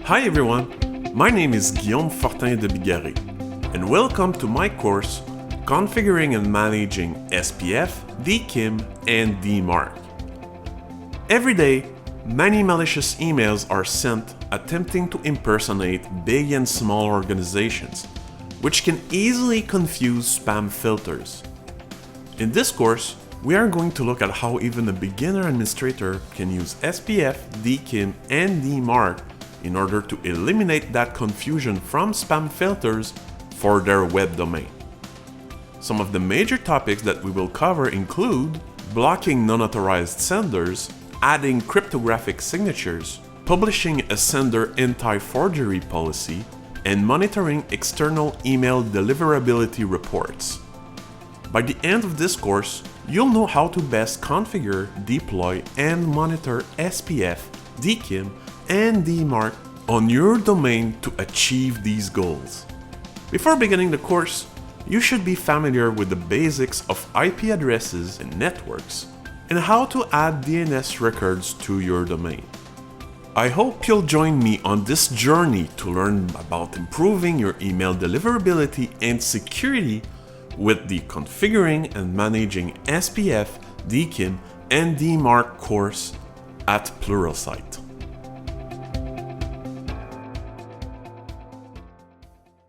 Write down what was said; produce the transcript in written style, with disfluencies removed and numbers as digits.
Hi everyone, my name is Guillaume Fortin de Bigarré, and welcome to my course Configuring and Managing SPF, DKIM, and DMARC. Every day, many malicious emails are sent attempting to impersonate big and small organizations, which can easily confuse spam filters. In this course, we are going to look at how even a beginner administrator can use SPF, DKIM, and DMARC in order to eliminate that confusion from spam filters for their web domain. Some of the major topics that we will cover include blocking non-authorized senders, adding cryptographic signatures, publishing a sender anti-forgery policy, and monitoring external email deliverability reports. By the end of this course, you'll know how to best configure, deploy, and monitor SPF, DKIM, and DMARC on your domain to achieve these goals. Before beginning the course, you should be familiar with the basics of IP addresses and networks, and how to add DNS records to your domain. I hope you'll join me on this journey to learn about improving your email deliverability and security with the Configuring and Managing SPF, DKIM, and DMARC course at Pluralsight.